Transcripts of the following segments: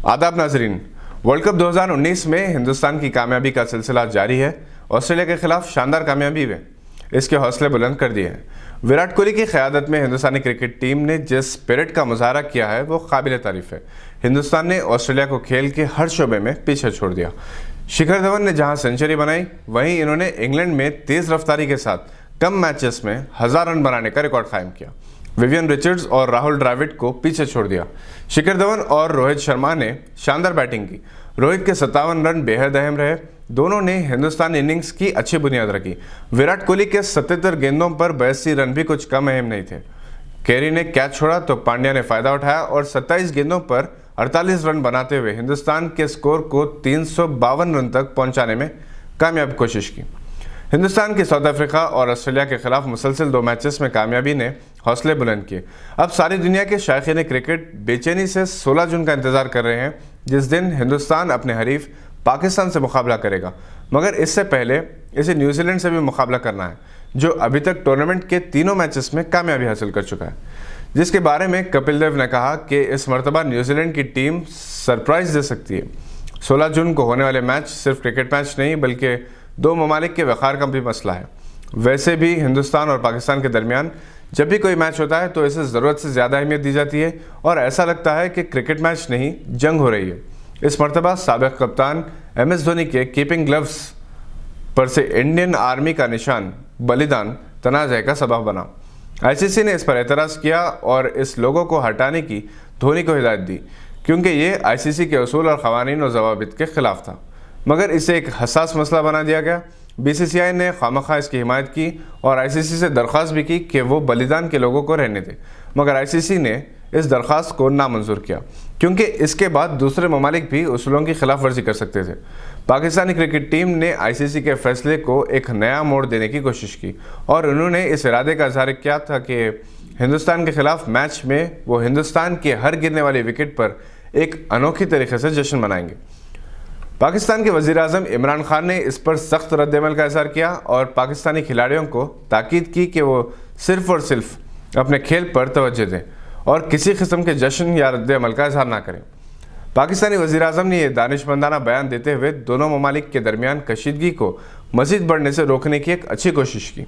आदाब नाजरीन, world cup 2019 में हिंदुस्तान की कामयाबी का सिलसिला जारी है। ऑस्ट्रेलिया के खिलाफ शानदार कामयाबी में इसके हौसले बुलंद कर दिए हैं। विराट कोहली की क़यादत में हिंदुस्तानी क्रिकेट टीम ने जिस स्पिरिट का मुजाहरा किया है वो काबिल तारीफ है। हिंदुस्तान ने ऑस्ट्रेलिया को खेल के हर शोबे में पीछे छोड़ दिया। शिखर धवन ने जहां सेंचुरी बनाई, वहीं इन्होंने इंग्लैंड में तेज रफ्तारी के साथ कम मैचेस में 1000 रन बनाने का रिकॉर्ड कायम किया। विवियन रिचर्ड्स और राहुल द्रविड़ को पीछे छोड़ दिया। शिखर धवन और रोहित शर्मा ने शानदार बैटिंग की। रोहित के 57 रन बेहद अहम रहे। दोनों ने हिंदुस्तान इनिंग्स की अच्छी बुनियाद रखी। विराट कोहली के 77 गेंदों पर 82 रन भी कुछ कम अहम नहीं थे। केरी ने कैच छोड़ा तो पांड्या ने फायदा उठाया और 27 गेंदों पर 48 रन बनाते हुए हिंदुस्तान के स्कोर को 352 रन तक पहुंचाने में कामयाब कोशिश की। हिंदुस्तान की साउथ अफ्रीका और ऑस्ट्रेलिया के खिलाफ मुसलसल 2 मैचेस में कामयाबी ने हौसले बुलंद किए। अब सारी दुनिया के शायकीन क्रिकेट बेचैनी से 16 जून का इंतजार कर रहे हैं, जिस दिन हिंदुस्तान अपने हरीफ पाकिस्तान से मुकाबला करेगा। मगर इससे पहले इसे न्यूजीलैंड से भी मुकाबला करना है, जो अभी तक टूर्नामेंट के तीनों मैचेस में कामयाबी हासिल कर चुका है। जिसके बारे में कपिल देव ने कहा कि इस मरतबा न्यूजीलैंड की टीम सरप्राइज दे सकती है। 16 जून को होने वाले मैच सिर्फ क्रिकेट मैच नहीं बल्कि 2 ममालिक के वक़ार का भी मसला है। वैसे भी हिंदुस्तान और पाकिस्तान के दरमियान जब भी कोई मैच होता है तो इसे ज़रूरत से ज़्यादा अहमियत दी जाती है और ऐसा लगता है कि क्रिकेट मैच नहीं जंग हो रही है। इस मरतबा साबिक़ कप्तान MS धोनी के कीपिंग ग्लव्स पर से इंडियन आर्मी का निशान बलिदान तनाज़े का सबब बना। ICC ने इस पर एतराज़ किया और इस लोगों को हटाने की धोनी को हिदायत दी, क्योंकि ये ICC के उसूल और क़वानीन और ज़वाबित के ख़िलाफ़ था। मगर इसे एक हसास मसला बना दिया गया। BCCI ने खामखा इसकी हिमायत की और ICC से दरख्वास्त भी की कि वो बलिदान के लोगों को रहने दे, मगर ICC ने इस दरख्वास्त को नामंजूर किया, क्योंकि इसके बाद दूसरे ममालिक भी उसूलों की खिलाफ वर्जी कर सकते थे। पाकिस्तानी क्रिकेट टीम ने ICC के फैसले को एक नया मोड़ देने की कोशिश की और उन्होंने इस इरादे का इज़हार किया था कि हिंदुस्तान के खिलाफ मैच में वो हिंदुस्तान के हर गिरने वाली विकेट पर एक अनोखी तरीके से जश्न मनाएंगे। पाकिस्तान के वज़ीर-ए-आज़म इमरान खान ने इस पर सख्त रद्द-ए-अमल का इज़हार किया और पाकिस्तानी खिलाड़ियों को ताकीद की कि वो सिर्फ़ और सिर्फ अपने खेल पर तवज्जो दें और किसी किस्म के जश्न या रद्द-ए-अमल का इज़हार ना करें। पाकिस्तानी वज़ीर-ए-आज़म ने यह दानिशमंदाना बयान देते हुए दोनों ममालिक के दरमियान कशीदगी को मज़ीद बढ़ने से रोकने की एक अच्छी कोशिश की।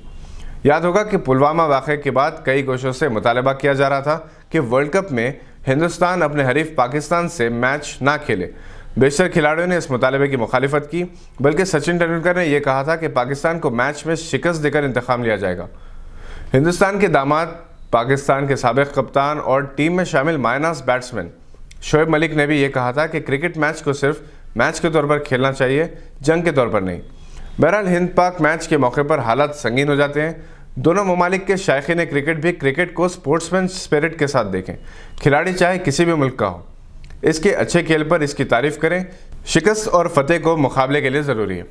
याद होगा कि पुलवामा वाक़े के बाद कई गोशों से मुतालबा किया जा रहा था कि वर्ल्ड कप में हिंदुस्तान अपने हरीफ पाकिस्तान से मैच ना खेले। बेशतर खिलाड़ियों ने इस मुतालबे की मुखालिफत की, बल्कि सचिन तेंदुलकर ने यह कहा था कि पाकिस्तान को मैच में शिकस्त देकर इंतकाम लिया जाएगा। हिंदुस्तान के दामाद, पाकिस्तान के साबिक़ कप्तान और टीम में शामिल मायनास बैट्समैन शोएब मलिक ने भी ये कहा था कि क्रिकेट मैच को सिर्फ मैच के तौर पर खेलना चाहिए, जंग के तौर पर नहीं। बहरहाल हिंद पाक मैच के मौके पर हालात संगीन हो जाते हैं। दोनों ममालिक के शायकीन क्रिकेट भी क्रिकेट को स्पोर्ट्समैन स्पिरिट के साथ देखें। खिलाड़ी चाहे किसी भी मुल्क का हो, इसके अच्छे खेल पर इसकी तारीफ करें। शिकस्त और फतेह को मुकाबले के लिए ज़रूरी है।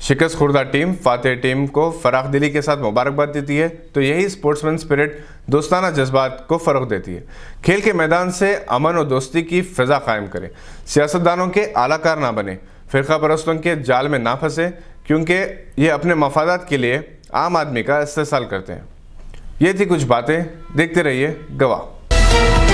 शिकस्त खुर्दा टीम फातेह टीम को फराख दिली के साथ मुबारकबाद देती है, तो यही स्पोर्ट्समैन स्पिरिट दोस्ताना जज्बात को फ़रोग़ देती है। खेल के मैदान से अमन और दोस्ती की फ़िज़ा कायम करें। सियासतदानों के आलाकार ना बने, फ़िरका परस्तों के जाल में ना फंसे, क्योंकि ये अपने मफादात के लिए आम आदमी का इस्तेसाल करते हैं। ये थी कुछ बातें। देखते रहिए गवाह।